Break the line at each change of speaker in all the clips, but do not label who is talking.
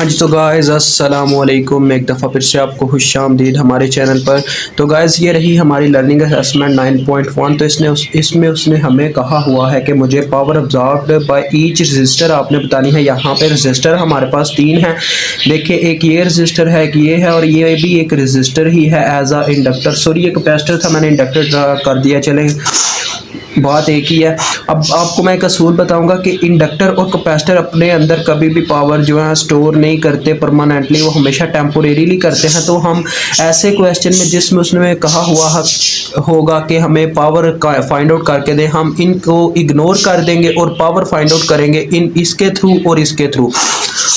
हाँ जी, तो गाइज़ अस्सलाम वालेकुम। मैं एक दफ़ा फिर से आपको खुश आमदीद हमारे चैनल पर। तो गाइज़ ये रही हमारी लर्निंग असेसमेंट 9.1। तो इसमें उसने हमें कहा हुआ है कि मुझे power absorbed by each resistor आपने बतानी है। यहाँ पे रजिस्टर हमारे पास 3 हैं। देखिए, एक ये रजिस्टर है, एक ये है और ये भी एक रजिस्टर ही है एज आ इंडक्टर। सॉरी, ये कैपेसिटर था, मैंने इंडक्टर कर दिया। चले, बात एक ही है। अब आपको मैं एक असूल बताऊंगा कि इंडक्टर और कैपेसिटर अपने अंदर कभी भी पावर जो है स्टोर नहीं करते परमानेंटली, वो हमेशा टेम्पोरेरीली करते हैं। तो हम ऐसे क्वेश्चन में जिसमें उसने कहा हुआ होगा कि हमें पावर फाइंड आउट करके दें, हम इनको इग्नोर कर देंगे और पावर फाइंड आउट करेंगे इसके थ्रू और इसके थ्रू।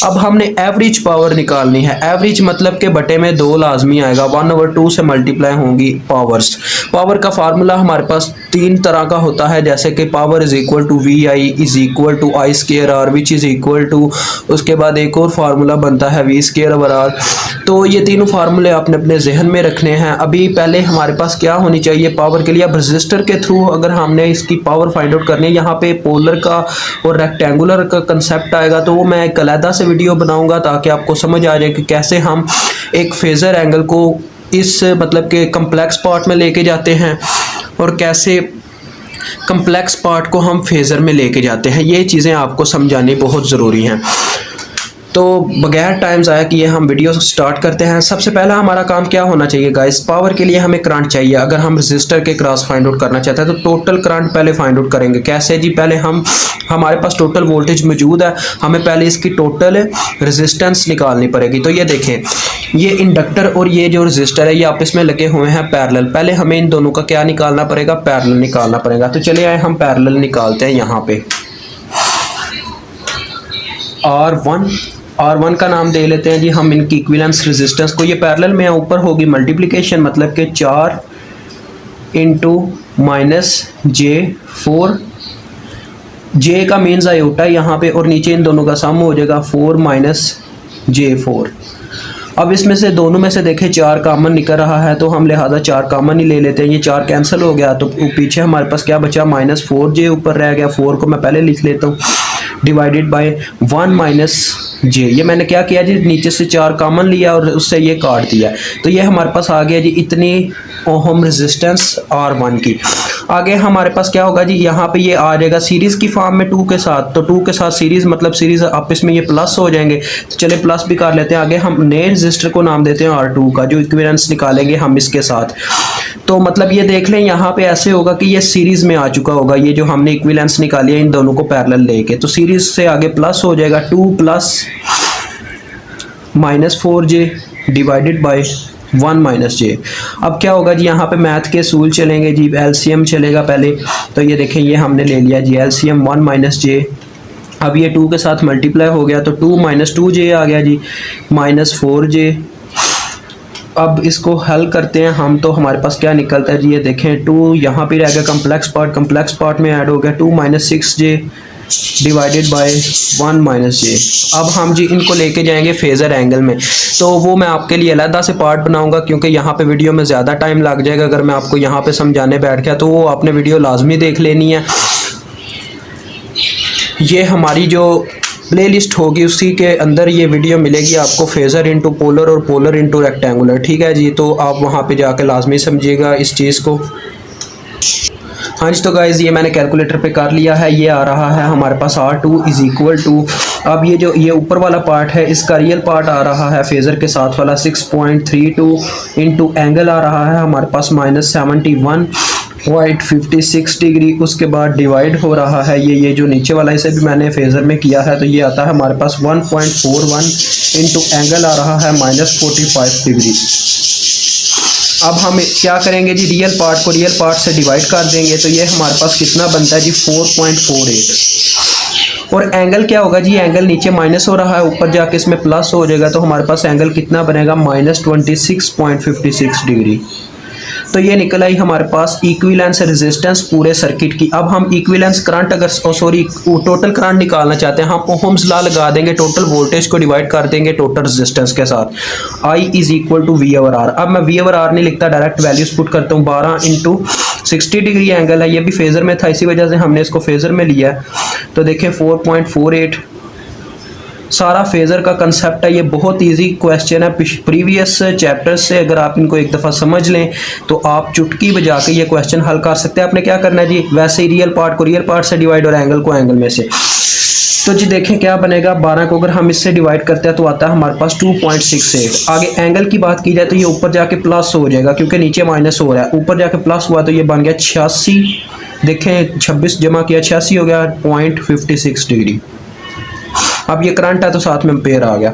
अब हमने एवरेज पावर निकालनी है। एवरेज मतलब के बटे में 2 लाजमी आएगा, 1/2 से मल्टीप्लाई होंगी पावर्स। पावर का फार्मूला हमारे पास 3 तरह का होता है, जैसे कि power is equal to V I is equal to I square R which is equal to, उसके बाद एक और फार्मूला बनता है वी स्केयर ओवर आर। तो ये तीनों फार्मूले आपने अपने जहन में रखने हैं। अभी पहले हमारे पास क्या होनी चाहिए पावर के लिए। अब रजिस्टर के थ्रू अगर हमने इसकी पावर फाइंड आउट करनी है, यहाँ पे पोलर का और रेक्टेंगुलर का कंसेप्ट आएगा, तो वो मैं एक अलहदा से वीडियो बनाऊंगा ताकि आपको समझ आ जाए कि कैसे हम एक फेजर एंगल को इस मतलब के कम्प्लेक्स पार्ट में लेके जाते हैं और कैसे कम्प्लेक्स पार्ट को हम फेजर में लेके जाते हैं। ये चीज़ें आपको समझानी बहुत ज़रूरी हैं। तो बगैर टाइम ज़ाया किए हम वीडियो स्टार्ट करते हैं। सबसे पहला हमारा काम क्या होना चाहिए गाइस, पावर के लिए हमें करंट चाहिए। अगर हम रजिस्टर के क्रॉस फाइंड आउट करना चाहते हैं तो टोटल करंट पहले फाइंड आउट करेंगे। कैसे जी, पहले हमारे पास टोटल वोल्टेज मौजूद है, हमें पहले इसकी टोटल रेजिस्टेंस निकालनी पड़ेगी। तो ये देखें, ये इंडक्टर और ये जो रजिस्टर है ये आपस में लगे हुए हैं पैरेलल। पहले हमें इन दोनों का क्या निकालना पड़ेगा, पैरेलल निकालना पड़ेगा। तो चलिए आए हम पैरेलल निकालते हैं। यहाँ पे R1 का नाम दे लेते हैं जी हम इनकी इक्विवेलेंस रेजिस्टेंस को। ये पैरेलल में ऊपर होगी मल्टीप्लिकेशन, मतलब कि 4 × -j4, j का मीन्स आयोटा यहाँ पे, और नीचे इन दोनों का सम हो जाएगा 4 - j4। अब इसमें से दोनों में से देखें 4 कॉमन निकल रहा है, तो हम लिहाजा 4 कॉमन ही ले लेते हैं। ये 4 कैंसिल हो गया, तो पीछे हमारे पास क्या बचा, -4j ऊपर रह गया। 4 को मैं पहले लिख लेता हूँ, डिवाइडेड बाय 1 - j। ये मैंने क्या किया जी, नीचे से 4 कॉमन लिया और उससे ये काट दिया। तो ये हमारे पास आ गया जी इतनी ओहम रेजिस्टेंस R1 की। आगे हमारे पास क्या होगा जी, यहाँ पे ये आ जाएगा सीरीज़ की फॉर्म में 2 के साथ। तो 2 के साथ सीरीज़ मतलब सीरीज़ आपस में ये प्लस हो जाएंगे। तो चले प्लस भी कर लेते हैं। आगे हम नए रजिस्टर को नाम देते हैं R2 का, जो इक्विवेलेंस निकालेंगे हम इसके साथ। तो मतलब ये देख लें, यहाँ पे ऐसे होगा कि ये सीरीज़ में आ चुका होगा, ये जो हमने इक्विवेलेंस निकाली है इन दोनों को पैरेलल लेके। तो सीरीज़ से आगे प्लस हो जाएगा, 2 + -4j डिवाइडेड बाय 1 - j। अब क्या होगा जी, यहाँ पे मैथ के असूल चलेंगे जी, एलसीएम चलेगा पहले। तो ये देखें, ये हमने ले लिया जी एलसीएम 1 - j। अब ये 2 के साथ मल्टीप्लाई हो गया, तो 2 - 2j आ गया जी, -4j। अब इसको हल करते हैं हम, तो हमारे पास क्या निकलता है जी, ये देखें 2 यहाँ पे रह गया, कम्प्लेक्स पार्ट में ऐड हो गया, 2 - 6j डिवाइडेड बाय 1 - j। अब हम जी इनको लेके जाएंगे फेजर एंगल में, तो वो मैं आपके लिए अलग से पार्ट बनाऊंगा, क्योंकि यहाँ पे वीडियो में ज़्यादा टाइम लग जाएगा। अगर मैं आपको यहाँ पे समझाने बैठ गया तो वो आपने वीडियो लाजमी देख लेनी है। ये हमारी जो प्ले लिस्ट होगी उसी के अंदर ये वीडियो मिलेगी आपको, फेजर इंटू पोलर और पोलर इंटू रेक्टेंगुलर। ठीक है जी, तो आप वहाँ पे जाके लाजमी समझिएगा इस चीज़ को। हाँ जी, तो गाइज़ ये मैंने कैलकुलेटर पे कर लिया है। ये आ रहा है हमारे पास R2 इज इक्वल टू, अब ये जो ये ऊपर वाला पार्ट है इसका रियल पार्ट आ रहा है फेजर के साथ वाला 6.32 इंटू एंगल आ रहा है हमारे पास -71.56 डिग्री। उसके बाद डिवाइड हो रहा है ये जो नीचे वाला, इसे भी मैंने फेजर में किया है, तो ये आता है हमारे पास 1.41 इंटू एंगल आ रहा है -45 डिग्री। अब हम क्या करेंगे जी, रियल पार्ट को रियल पार्ट से डिवाइड कर देंगे, तो ये हमारे पास कितना बनता है जी 4.48। और एंगल क्या होगा जी, एंगल नीचे माइनस हो रहा है, ऊपर जाके इसमें प्लस हो जाएगा, तो हमारे पास एंगल कितना बनेगा -26.56 डिग्री। तो ये निकल आई हमारे पास इक्विवेलेंस रेजिस्टेंस पूरे सर्किट की। अब हम इक्विवेलेंस करंट टोटल करंट निकालना चाहते हैं, हम ओहम्स लॉ लगा देंगे, टोटल वोल्टेज को डिवाइड कर देंगे टोटल रेजिस्टेंस के साथ। I is equal to V/R। अब मैं V/R नहीं लिखता, डायरेक्ट वैल्यूज पुट करता हूँ। 12 × 60 डिग्री एंगल है, ये भी फेजर में था, इसी वजह से हमने इसको फेजर में लिया है। तो देखें 4.48 सारा फेज़र का कंसेप्ट है। ये बहुत ईजी क्वेश्चन है, प्रीवियस चैप्टर से अगर आप इनको एक दफ़ा समझ लें तो आप चुटकी बजा के ये क्वेश्चन हल कर सकते हैं। आपने क्या करना है जी, वैसे ही रियल पार्ट को रियल पार्ट से डिवाइड और एंगल को एंगल में से। तो जी देखें क्या बनेगा, 12 को अगर हम इससे डिवाइड करते हैं तो आता है हमारे पास 2.68। आगे एंगल की बात की जाए तो ये ऊपर जाके प्लस हो जाएगा क्योंकि नीचे माइनस हो रहा है, ऊपर जाके प्लस हुआ तो ये बन गया 86। देखें 26 जमा किया 86 हो गया 0.56 डिग्री। अब ये करंट है तो साथ में एम्पेयर आ गया।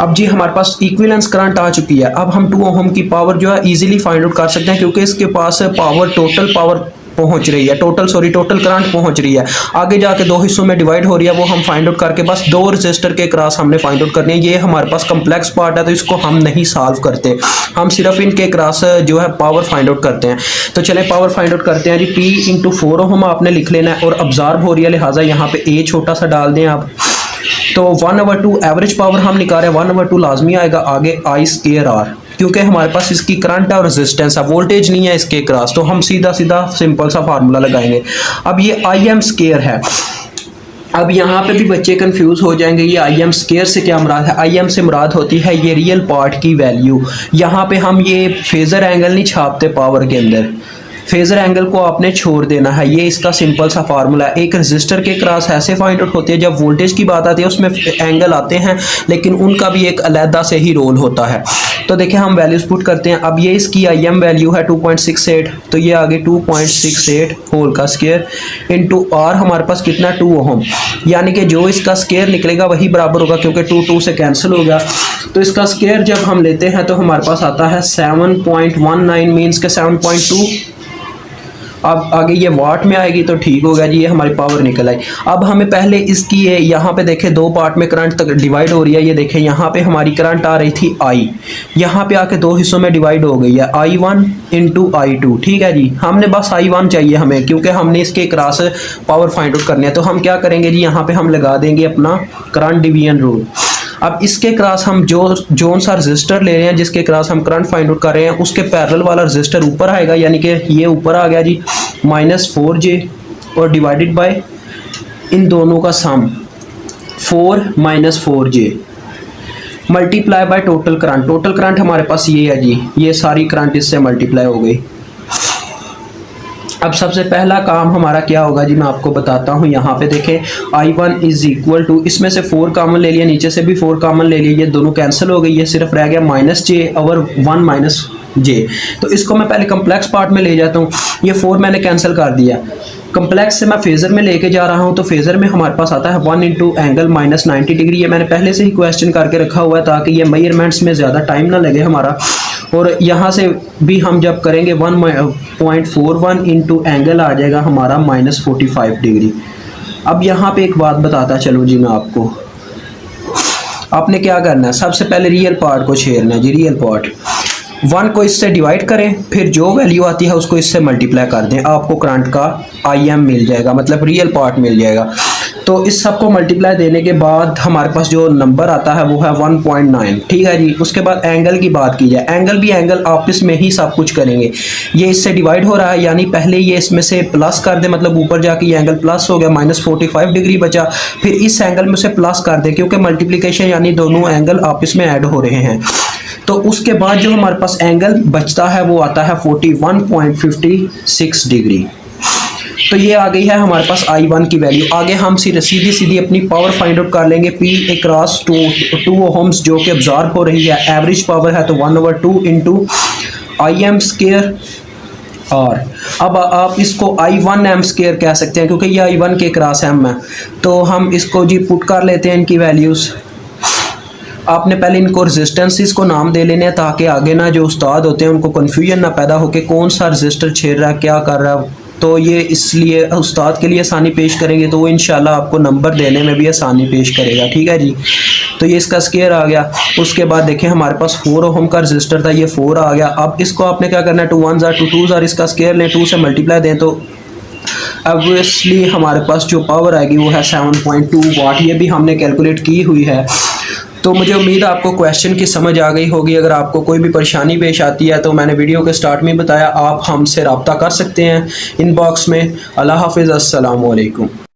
अब जी हमारे पास इक्विवेलेंस करंट आ चुकी है। अब हम 2 ओम की पावर जो है इजीली फाइंड आउट कर सकते हैं क्योंकि इसके पास पावर टोटल पावर पहुंच रही है, टोटल करंट पहुंच रही है। आगे जाके 2 हिस्सों में डिवाइड हो रही है, वो हम फाइंड आउट करके बस 2 रेजिस्टर के क्रॉस हमने फाइंड आउट करनी है। ये हमारे पास कम्प्लेक्स पार्ट है तो इसको हम नहीं सॉल्व करते, हम सिर्फ इनके क्रॉस जो है पावर फाइंड आउट करते हैं। तो चलें पावर फाइंड आउट करते हैं जी। P इंटू 4 ओम आपने लिख लेना है और ऑब्जर्व हो रही है, लिहाजा यहाँ पे A छोटा सा डाल दें आप। तो 1/2 एवरेज पावर हम निकाल रहे हैं, 1/2 लाजमी आएगा, आगे I²R क्योंकि हमारे पास इसकी करंट है और रेजिस्टेंस है, वोल्टेज नहीं है इसके क्रॉस, तो हम सीधा सीधा सिंपल सा फार्मूला लगाएंगे। अब ये IM² है। अब यहाँ पे भी बच्चे कंफ्यूज हो जाएंगे, ये IM² से क्या मुराद है। IM से मुराद होती है ये रियल पार्ट की वैल्यू। यहाँ पे हम ये फेजर एंगल नहीं छापते पावर के अंदर, फेजर एंगल को आपने छोड़ देना है। ये इसका सिंपल सा फार्मूला है। एक रेजिस्टर के क्रॉस ऐसे फाइंड आउट होते हैं, जब वोल्टेज की बात आती है उसमें एंगल आते हैं लेकिन उनका भी एक अलहदा से ही रोल होता है। तो देखिए हम वैल्यूज पुट करते हैं। अब ये इसकी IM वैल्यू है 2.68, तो ये आगे 2.68 होल का स्क्वायर इंटू R हमारे पास कितना 2 ओम, यानी कि जो इसका स्क्वायर निकलेगा वही बराबर होगा क्योंकि 2 से कैंसिल हो गया। तो इसका स्क्वायर जब हम लेते हैं तो हमारे पास आता है 7.19 मीन्स के 7.2। अब आगे ये वाट में आएगी तो ठीक हो गया जी, ये हमारी पावर निकल आई। अब हमें पहले इसकी यहाँ पे देखें 2 पार्ट में करंट तक डिवाइड हो रही है। ये देखें यहाँ पे हमारी करंट आ रही थी I, यहाँ पे आके 2 हिस्सों में डिवाइड हो गई है, I1 इंटू I2। ठीक है जी, हमने बस I1 चाहिए हमें क्योंकि हमने इसके क्रॉस पावर फाइंड आउट करनी है। तो हम क्या करेंगे जी, यहाँ पे हम लगा देंगे अपना करंट डिवीजन रूल। अब इसके क्रॉस हम जो सा रजिस्टर ले रहे हैं जिसके क्रॉस हम करंट फाइंड आउट कर रहे हैं उसके पैरेलल वाला रजिस्टर ऊपर आएगा, यानी कि ये ऊपर आ गया जी -4j और डिवाइडेड बाय इन दोनों का सम 4 - 4j multiply by total current. Total current हमारे पास ये है जी, ये सारी करंट इससे मल्टीप्लाई हो गई। अब सबसे पहला काम हमारा क्या होगा जी, मैं आपको बताता हूँ। यहाँ पे देखें I1 = इसमें से 4 कॉमन ले लिया, नीचे से भी 4 कॉमन ले लिया, ये दोनों कैंसिल हो गई, ये सिर्फ रह गया -j और 1 - j। तो इसको मैं पहले कम्प्लेक्स पार्ट में ले जाता हूँ। ये 4 मैंने कैंसिल कर दिया, कम्प्लेक्स से मैं फेज़र में लेके जा रहा हूँ। तो फेज़र में हमारे पास आता है 1 इंटू एंगल -90 डिग्री। ये मैंने पहले से ही क्वेश्चन करके रखा हुआ है ताकि ये मेजरमेंट्स में ज़्यादा टाइम ना लगे हमारा। और यहाँ से भी हम जब करेंगे 1.41 इंटू एंगल आ जाएगा हमारा -45 डिग्री। अब यहाँ पे एक बात बताता चलो जी मैं आपको, आपने क्या करना है, सबसे पहले रियल पार्ट को छेड़ना है जी। रियल पार्ट 1 को इससे डिवाइड करें, फिर जो वैल्यू आती है उसको इससे मल्टीप्लाई कर दें, आपको करंट का IM मिल जाएगा, मतलब रियल पार्ट मिल जाएगा। तो इस सब को मल्टीप्लाई देने के बाद हमारे पास जो नंबर आता है वो है 1.9। ठीक है जी। उसके बाद एंगल की बात की जाए, एंगल भी एंगल आपस में ही सब कुछ करेंगे। ये इससे डिवाइड हो रहा है, यानी पहले ये इसमें से प्लस कर दें, मतलब ऊपर जाके ये एंगल प्लस हो गया, -45 डिग्री बचा। फिर इस एंगल में से प्लस कर दें क्योंकि मल्टीप्लिकेशन यानी दोनों एंगल आपस में ऐड हो रहे हैं। तो उसके बाद जो हमारे पास एंगल बचता है वो आता है 41.56 डिग्री। तो ये आ गई है हमारे पास I1 की वैल्यू। आगे हम सीधी अपनी पावर फाइंड आउट कर लेंगे। P = 2 ओम्स जो कि ऑब्जर्व हो रही है, एवरेज पावर है तो 1/2 इंटू IM² R। अब आप इसको I1M² कह सकते हैं क्योंकि ये I1 के क्रॉस M है। तो हम इसको जी पुट कर लेते हैं इनकी वैल्यूज़। आपने पहले इनको रेजिस्टेंसेस को नाम दे लेने हैं ताकि आगे ना जो उस्ताद होते हैं उनको कन्फ्यूजन ना पैदा हो कि कौन सा रजिस्टर छेड़ रहा है, क्या कर रहा है। तो ये इसलिए उस्ताद के लिए आसानी पेश करेंगे तो वो इंशाल्लाह आपको नंबर देने में भी आसानी पेश करेगा। ठीक है जी। तो ये इसका स्क्वायर आ गया। उसके बाद देखें हमारे पास 4 ओम का रजिस्टर था, ये 4 आ गया। अब इसको आपने क्या करना है, 2 1 2 2 इसका स्क्वायर लें, 2 से मल्टीप्लाई दें तो ऑब्वियसली हमारे पास जो पावर आएगी वो है 7.2 वाट। ये भी हमने कैलकुलेट की हुई है। तो मुझे उम्मीद है आपको क्वेश्चन की समझ आ गई होगी। अगर आपको कोई भी परेशानी पेश आती है तो मैंने वीडियो के स्टार्ट में बताया, आप हमसे रब्ता कर सकते हैं इनबॉक्स में। अल्लाह हाफिज़, अस्सलाम वालेकुम।